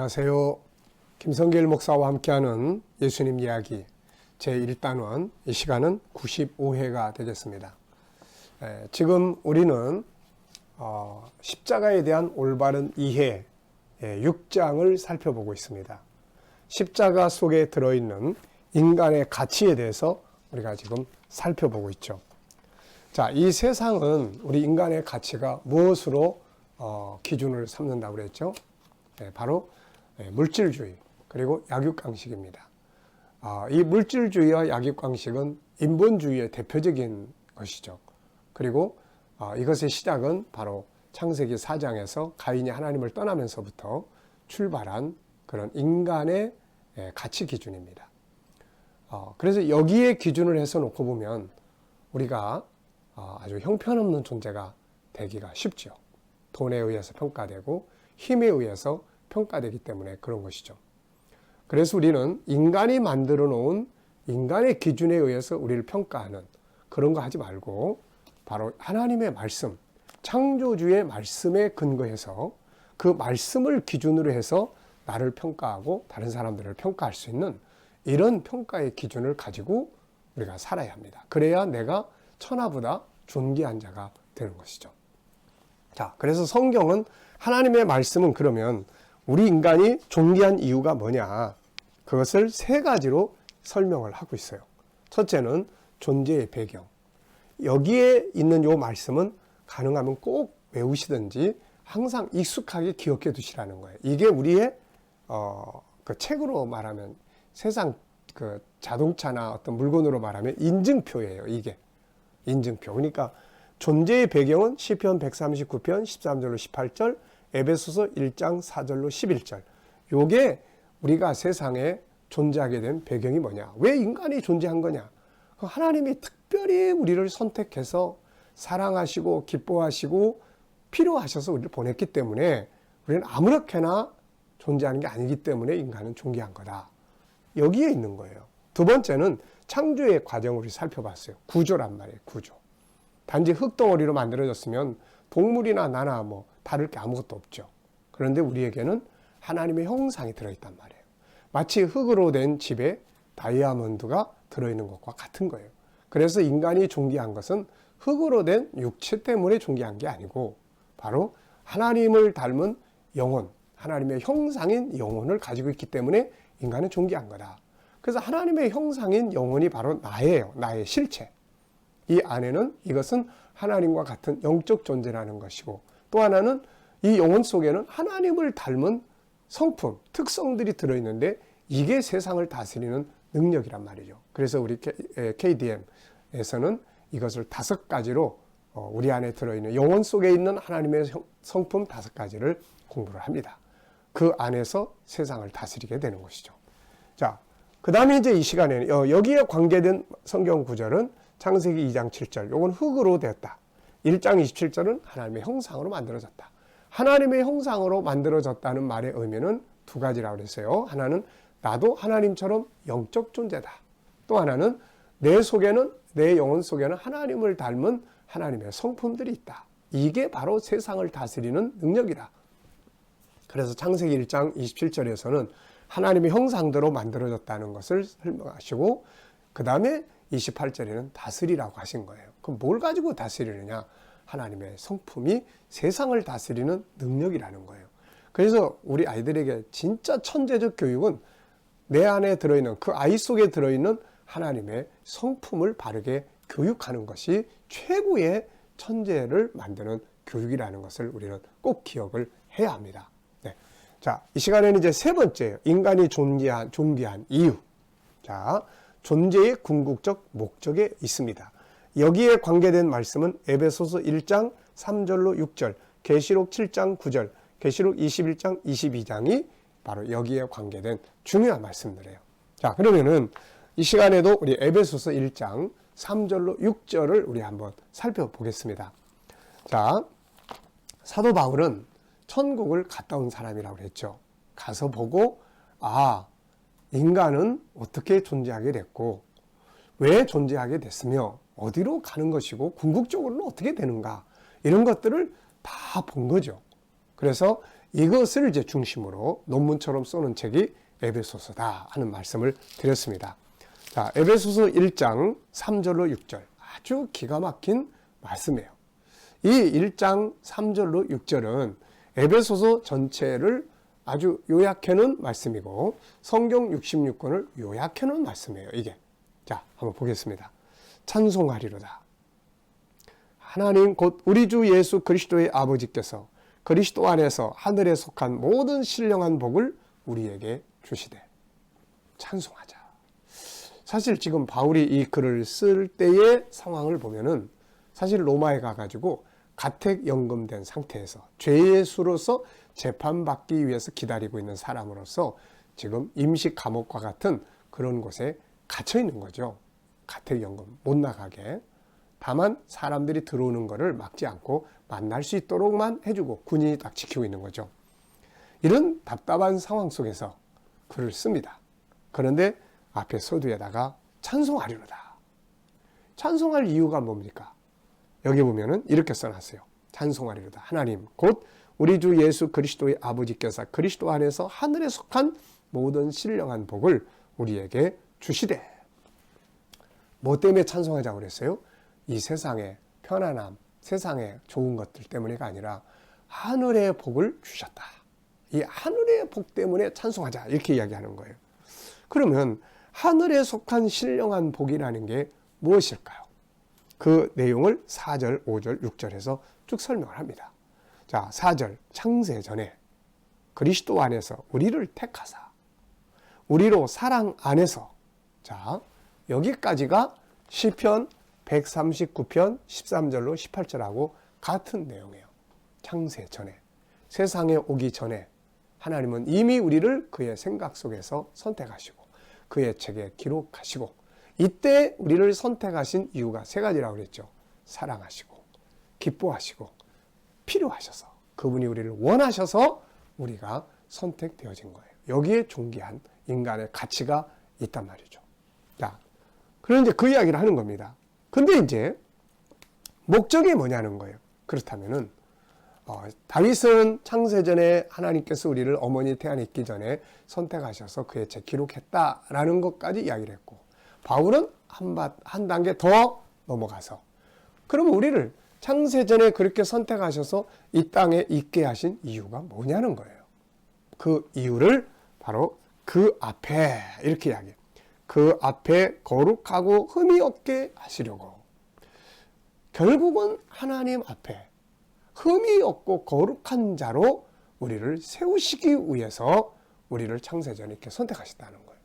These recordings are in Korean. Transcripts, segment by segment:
안녕하세요. 김성길 목사와 함께하는 예수님 이야기 제1단원, 이 시간은 95회가 되겠습니다. 지금 우리는 십자가에 대한 올바른 이해 6장을 살펴보고 있습니다. 십자가 속에 들어있는 인간의 가치에 대해서 우리가 지금 살펴보고 있죠. 자, 이 세상은 우리 인간의 가치가 무엇으로 기준을 삼는다고 그랬죠? 바로 물질주의 그리고 약육강식입니다. 이 물질주의와 약육강식은 인본주의의 대표적인 것이죠. 그리고 이것의 시작은 바로 창세기 4장에서 가인이 하나님을 떠나면서부터 출발한 그런 인간의 가치 기준입니다. 그래서 여기에 기준을 해서 놓고 보면 우리가 아주 형편없는 존재가 되기가 쉽죠. 돈에 의해서 평가되고 힘에 의해서 평가되기 때문에 그런 것이죠. 그래서 우리는 인간이 만들어 놓은 인간의 기준에 의해서 우리를 평가하는 그런 거 하지 말고 바로 하나님의 말씀, 창조주의 말씀에 근거해서 그 말씀을 기준으로 해서 나를 평가하고 다른 사람들을 평가할 수 있는 이런 평가의 기준을 가지고 우리가 살아야 합니다. 그래야 내가 천하보다 존귀한 자가 되는 것이죠. 자, 그래서 성경은 하나님의 말씀은 그러면 우리 인간이 존귀한 이유가 뭐냐? 그것을 세 가지로 설명을 하고 있어요. 첫째는 존재의 배경. 여기에 있는 요 말씀은 가능하면 꼭 외우시든지 항상 익숙하게 기억해 두시라는 거예요. 이게 우리의 그 책으로 말하면 세상 그 자동차나 어떤 물건으로 말하면 인증표예요. 이게 인증표. 그러니까 존재의 배경은 시편 139편 13절로 18절, 에베소서 1장 4절로 11절. 요게 우리가 세상에 존재하게 된 배경이 뭐냐? 왜 인간이 존재한 거냐? 하나님이 특별히 우리를 선택해서 사랑하시고 기뻐하시고 필요하셔서 우리를 보냈기 때문에 우리는 아무렇게나 존재하는 게 아니기 때문에 인간은 존귀한 거다. 여기에 있는 거예요. 두 번째는 창조의 과정을 살펴봤어요. 구조란 말이에요. 구조. 단지 흙덩어리로 만들어졌으면 동물이나 나나 뭐 다를 게 아무것도 없죠. 그런데 우리에게는 하나님의 형상이 들어있단 말이에요. 마치 흙으로 된 집에 다이아몬드가 들어있는 것과 같은 거예요. 그래서 인간이 존귀한 것은 흙으로 된 육체 때문에 존귀한 게 아니고 바로 하나님을 닮은 영혼, 하나님의 형상인 영혼을 가지고 있기 때문에 인간은 존귀한 거다. 그래서 하나님의 형상인 영혼이 바로 나예요. 나의 실체. 이 안에는 이것은 하나님과 같은 영적 존재라는 것이고 또 하나는 이 영혼 속에는 하나님을 닮은 성품, 특성들이 들어있는데 이게 세상을 다스리는 능력이란 말이죠. 그래서 우리 KDM에서는 이것을 5가지로 우리 안에 들어있는 영혼 속에 있는 하나님의 성품 5가지를 공부를 합니다. 그 안에서 세상을 다스리게 되는 것이죠. 자, 그 다음에 이제 이 시간에는 여기에 관계된 성경 구절은 창세기 2장 7절, 요건 흙으로 되었다. 1장 27절은 하나님의 형상으로 만들어졌다. 하나님의 형상으로 만들어졌다는 말의 의미는 2가지라고 그랬어요. 하나는 나도 하나님처럼 영적 존재다. 또 하나는 내 속에는, 내 영혼 속에는 하나님을 닮은 하나님의 성품들이 있다. 이게 바로 세상을 다스리는 능력이다. 그래서 창세기 1장 27절에서는 하나님의 형상대로 만들어졌다는 것을 설명하시고 그 다음에 28절에는 다스리라고 하신 거예요. 그럼 뭘 가지고 다스리느냐? 하나님의 성품이 세상을 다스리는 능력이라는 거예요. 그래서 우리 아이들에게 진짜 천재적 교육은 내 안에 들어있는 그 아이 속에 들어있는 하나님의 성품을 바르게 교육하는 것이 최고의 천재를 만드는 교육이라는 것을 우리는 꼭 기억을 해야 합니다. 네. 자, 이 시간에는 이제 세 번째예요. 인간이 존귀한 이유. 자, 존재의 궁극적 목적에 있습니다. 여기에 관계된 말씀은 에베소서 1장 3절로 6절, 계시록 7장 9절, 계시록 21장 22장이 바로 여기에 관계된 중요한 말씀들이에요. 자, 그러면은 이 시간에도 우리 에베소서 1장 3절로 6절을 우리 한번 살펴보겠습니다. 자, 사도 바울은 천국을 갔다 온 사람이라고 그랬죠. 가서 보고 인간은 어떻게 존재하게 됐고 왜 존재하게 됐으며 어디로 가는 것이고 궁극적으로는 어떻게 되는가 이런 것들을 다 본 거죠. 그래서 이것을 이제 중심으로 논문처럼 써놓은 책이 에베소서다 하는 말씀을 드렸습니다. 자, 에베소서 1장 3절로 6절 아주 기가 막힌 말씀이에요. 이 1장 3절로 6절은 에베소서 전체를 아주 요약해놓은 말씀이고 성경 66권을 요약해놓은 말씀이에요. 이게. 자, 한번 보겠습니다. 찬송하리로다. 하나님 곧 우리 주 예수 그리스도의 아버지께서 그리스도 안에서 하늘에 속한 모든 신령한 복을 우리에게 주시되 찬송하자. 사실 지금 바울이 이 글을 쓸 때의 상황을 보면은 사실 로마에 가가지고 가택연금된 상태에서 죄의 수로서 재판받기 위해서 기다리고 있는 사람으로서 지금 임시 감옥과 같은 그런 곳에 갇혀 있는 거죠. 가택연금 못 나가게. 다만 사람들이 들어오는 것을 막지 않고 만날 수 있도록만 해주고 군인이 딱 지키고 있는 거죠. 이런 답답한 상황 속에서 글을 씁니다. 그런데 앞에 서두에다가 찬송하리로다. 찬송할 이유가 뭡니까? 여기 보면은 이렇게 써놨어요. 찬송하리로다. 하나님 곧 우리 주 예수 그리스도의 아버지께서 그리스도 안에서 하늘에 속한 모든 신령한 복을 우리에게 주시되. 뭐 때문에 찬송하자고 그랬어요? 이 세상의 편안함, 세상의 좋은 것들 때문이가 아니라 하늘의 복을 주셨다. 이 하늘의 복 때문에 찬송하자 이렇게 이야기하는 거예요. 그러면 하늘에 속한 신령한 복이라는 게 무엇일까요? 그 내용을 4절, 5절, 6절에서 쭉 설명을 합니다. 자, 4절 창세 전에 그리스도 안에서 우리를 택하사 우리로 사랑 안에서. 자, 여기까지가 시편 139편 13절로 18절하고 같은 내용이에요. 창세 전에, 세상에 오기 전에 하나님은 이미 우리를 그의 생각 속에서 선택하시고 그의 책에 기록하시고 이때 우리를 선택하신 이유가 세 가지라고 그랬죠. 사랑하시고 기뻐하시고 필요하셔서 그분이 우리를 원하셔서 우리가 선택되어진 거예요. 여기에 존귀한 인간의 가치가 있단 말이죠. 자, 그런데 그 이야기를 하는 겁니다. 근데 이제 목적이 뭐냐는 거예요. 그렇다면은 다윗은 창세전에 하나님께서 우리를 어머니 태안에 있기 전에 선택하셔서 그의 책 기록했다라는 것까지 이야기를 했고, 바울은 한 단계 더 넘어가서 그러면 우리를 창세전에 그렇게 선택하셔서 이 땅에 있게 하신 이유가 뭐냐는 거예요. 그 이유를 바로 그 앞에 이렇게 이야기해요. 그 앞에 거룩하고 흠이 없게 하시려고. 결국은 하나님 앞에 흠이 없고 거룩한 자로 우리를 세우시기 위해서 우리를 창세전에 이렇게 선택하셨다는 거예요.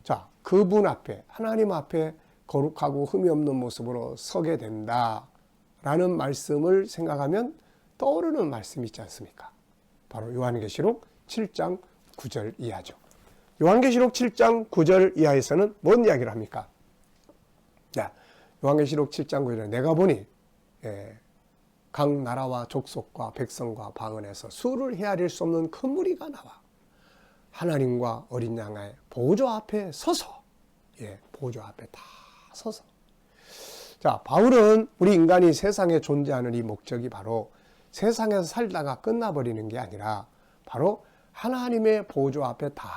자, 그분 앞에, 하나님 앞에 거룩하고 흠이 없는 모습으로 서게 된다라는 말씀을 생각하면 떠오르는 말씀이 있지 않습니까? 바로 요한계시록 7장 9절 이하죠. 요한계시록 7장 9절 이하에서는 뭔 이야기를 합니까? 자, 요한계시록 7장 9절에 내가 보니 각 나라와 족속과 백성과 방언에서 수를 헤아릴 수 없는 큰 무리가 나와 하나님과 어린 양의 보좌 앞에 서서, 보좌 앞에 다 서서. 자, 바울은 우리 인간이 세상에 존재하는 이 목적이 바로 세상에서 살다가 끝나버리는 게 아니라 바로 하나님의 보좌 앞에 다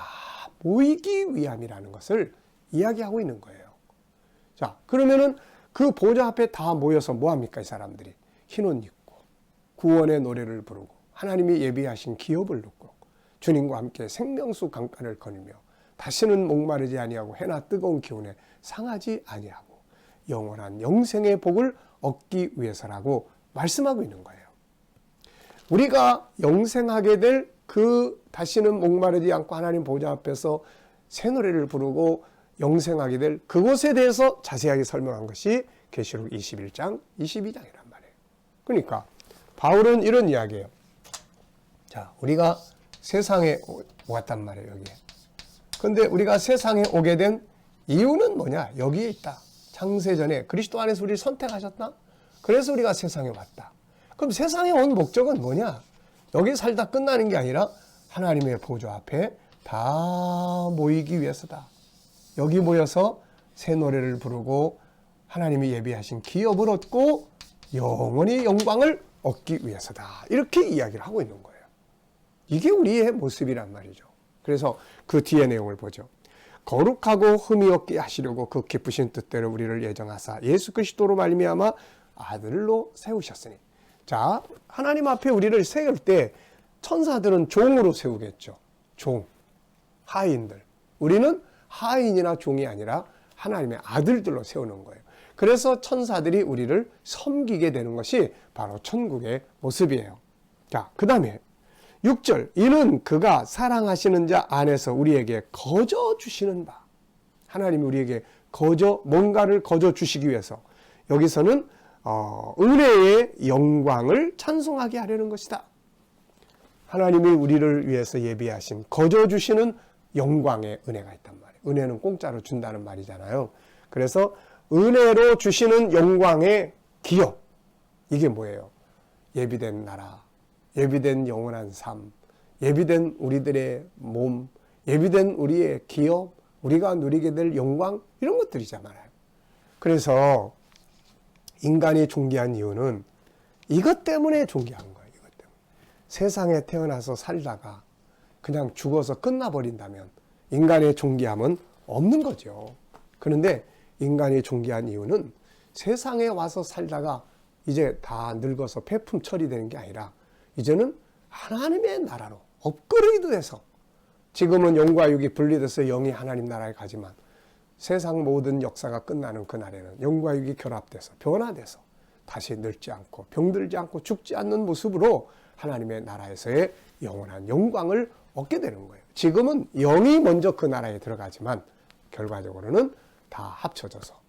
모이기 위함이라는 것을 이야기하고 있는 거예요. 자, 그러면은 그 보좌 앞에 다 모여서 뭐 합니까? 이 사람들이 흰 옷 입고 구원의 노래를 부르고 하나님이 예비하신 기업을 누고 주님과 함께 생명수 강가를 거닐며 다시는 목마르지 아니하고 해나 뜨거운 기운에 상하지 아니하고 영원한 영생의 복을 얻기 위해서라고 말씀하고 있는 거예요. 우리가 영생하게 될 그 다시는 목마르지 않고 하나님 보좌 앞에서 새 노래를 부르고 영생하게 될 그곳에 대해서 자세하게 설명한 것이 계시록 21장 22장이란 말이에요. 그러니까 바울은 이런 이야기예요. 자, 우리가 세상에 왔단 말이에요. 여기에. 근데 우리가 세상에 오게 된 이유는 뭐냐? 여기에 있다. 창세전에 그리스도 안에서 우리를 선택하셨다. 그래서 우리가 세상에 왔다. 그럼 세상에 온 목적은 뭐냐? 여기 살다 끝나는 게 아니라 하나님의 보좌 앞에 다 모이기 위해서다. 여기 모여서 새 노래를 부르고 하나님이 예비하신 기업을 얻고 영원히 영광을 얻기 위해서다. 이렇게 이야기를 하고 있는 거예요. 이게 우리의 모습이란 말이죠. 그래서 그 뒤에 내용을 보죠. 거룩하고 흠이 없게 하시려고 그 기쁘신 뜻대로 우리를 예정하사 예수 그리스도로 말미암아 아들로 세우셨으니. 자, 하나님 앞에 우리를 세울 때 천사들은 종으로 세우겠죠. 종, 하인들. 우리는 하인이나 종이 아니라 하나님의 아들들로 세우는 거예요. 그래서 천사들이 우리를 섬기게 되는 것이 바로 천국의 모습이에요. 자, 그 다음에 6절, 이는 그가 사랑하시는 자 안에서 우리에게 거저 주시는 바. 하나님이 우리에게 뭔가를 거저 주시기 위해서 여기서는 은혜의 영광을 찬송하게 하려는 것이다. 하나님이 우리를 위해서 예비하신 거저 주시는 영광의 은혜가 있단 말이에요. 은혜는 공짜로 준다는 말이잖아요. 그래서 은혜로 주시는 영광의 기업, 이게 뭐예요? 예비된 나라, 예비된 영원한 삶, 예비된 우리들의 몸, 예비된 우리의 기업, 우리가 누리게 될 영광, 이런 것들이잖아요. 그래서 인간이 존귀한 이유는 이것 때문에 존귀한 거예요. 이것 때문에. 세상에 태어나서 살다가 그냥 죽어서 끝나버린다면 인간의 존귀함은 없는 거죠. 그런데 인간이 존귀한 이유는 세상에 와서 살다가 이제 다 늙어서 폐품 처리되는 게 아니라 이제는 하나님의 나라로 업그레이드 돼서, 지금은 영과 육이 분리돼서 영이 하나님 나라에 가지만 세상 모든 역사가 끝나는 그날에는 영과 육이 결합돼서 변화돼서 다시 늙지 않고 병들지 않고 죽지 않는 모습으로 하나님의 나라에서의 영원한 영광을 얻게 되는 거예요. 지금은 영이 먼저 그 나라에 들어가지만 결과적으로는 다 합쳐져서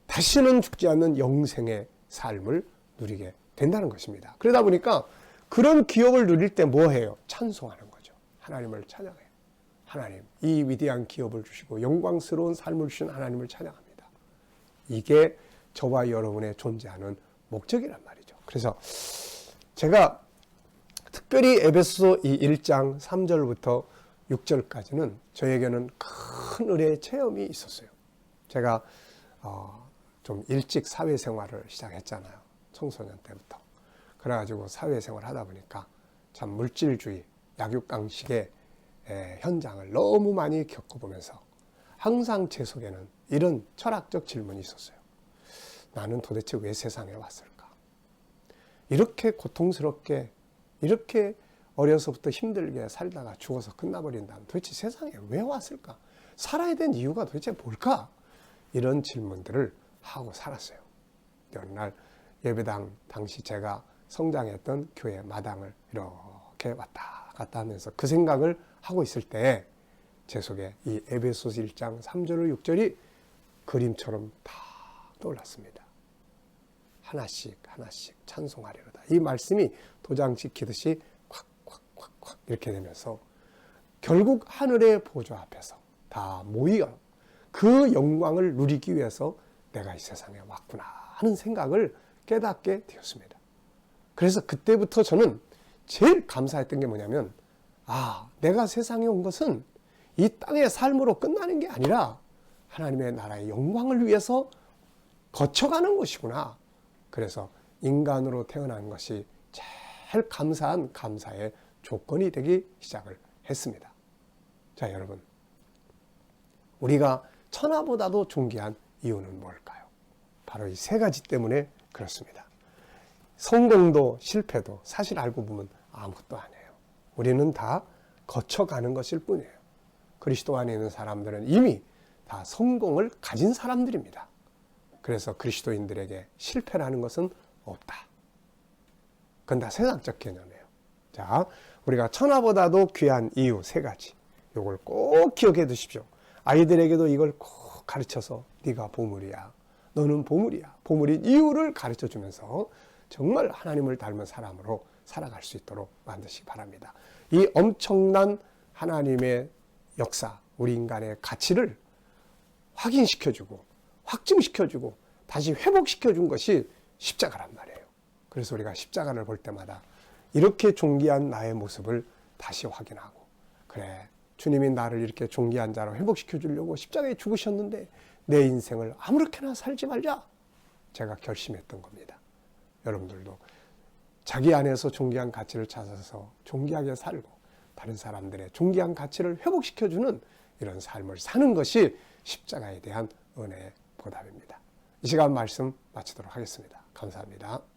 다시는 죽지 않는 영생의 삶을 누리게 된다는 것입니다. 그러다 보니까 그런 기업을 누릴 때 뭐 해요? 찬송하는 거죠. 하나님을 찬양해요. 하나님, 이 위대한 기업을 주시고 영광스러운 삶을 주신 하나님을 찬양합니다. 이게 저와 여러분의 존재하는 목적이란 말이죠. 그래서 제가 특별히 에베소서 이 1장 3절부터 6절까지는 저에게는 큰 은혜의 체험이 있었어요. 제가 좀 일찍 사회생활을 시작했잖아요. 청소년 때부터. 그래가지고 사회생활을 하다 보니까 참 물질주의, 약육강식의 현장을 너무 많이 겪어보면서 항상 제 속에는 이런 철학적 질문이 있었어요. 나는 도대체 왜 세상에 왔을까? 이렇게 고통스럽게, 이렇게 어려서부터 힘들게 살다가 죽어서 끝나버린다면 도대체 세상에 왜 왔을까? 살아야 된 이유가 도대체 뭘까? 이런 질문들을 하고 살았어요. 어느 날 예배당, 당시 제가 성장했던 교회 마당을 이렇게 왔다 갔다 하면서 그 생각을 하고 있을 때 제 속에 이 에베소서 1장 3절 6절이 그림처럼 다 떠올랐습니다. 하나씩 하나씩 찬송하리로다. 이 말씀이 도장 찍히듯이 콱콱콱콱 이렇게 되면서 결국 하늘의 보좌 앞에서 다 모여 그 영광을 누리기 위해서 내가 이 세상에 왔구나 하는 생각을 깨닫게 되었습니다. 그래서 그때부터 저는 제일 감사했던 게 뭐냐면, 내가 세상에 온 것은 이 땅의 삶으로 끝나는 게 아니라 하나님의 나라의 영광을 위해서 거쳐가는 것이구나. 그래서 인간으로 태어난 것이 제일 감사한 감사의 조건이 되기 시작을 했습니다. 자, 여러분, 우리가 천하보다도 존귀한 이유는 뭘까요? 바로 이 세 가지 때문에 그렇습니다. 성공도 실패도 사실 알고 보면 아무것도 아니에요. 우리는 다 거쳐가는 것일 뿐이에요. 그리스도 안에 있는 사람들은 이미 다 성공을 가진 사람들입니다. 그래서 그리스도인들에게 실패라는 것은 없다. 그건 다 세상적 개념이에요. 자, 우리가 천하보다도 귀한 이유 세 가지. 이걸 꼭 기억해 두십시오. 아이들에게도 이걸 꼭 가르쳐서 네가 보물이야. 너는 보물이야. 보물인 이유를 가르쳐 주면서 정말 하나님을 닮은 사람으로 살아갈 수 있도록 만드시기 바랍니다. 이 엄청난 하나님의 역사, 우리 인간의 가치를 확인시켜주고 확증시켜주고 다시 회복시켜준 것이 십자가란 말이에요. 그래서 우리가 십자가를 볼 때마다 이렇게 존귀한 나의 모습을 다시 확인하고, 그래, 주님이 나를 이렇게 존귀한 자로 회복시켜 주려고 십자가에 죽으셨는데 내 인생을 아무렇게나 살지 말자, 제가 결심했던 겁니다. 여러분들도 자기 안에서 존귀한 가치를 찾아서 존귀하게 살고 다른 사람들의 존귀한 가치를 회복시켜주는 이런 삶을 사는 것이 십자가에 대한 은혜의 보답입니다. 이 시간 말씀 마치도록 하겠습니다. 감사합니다.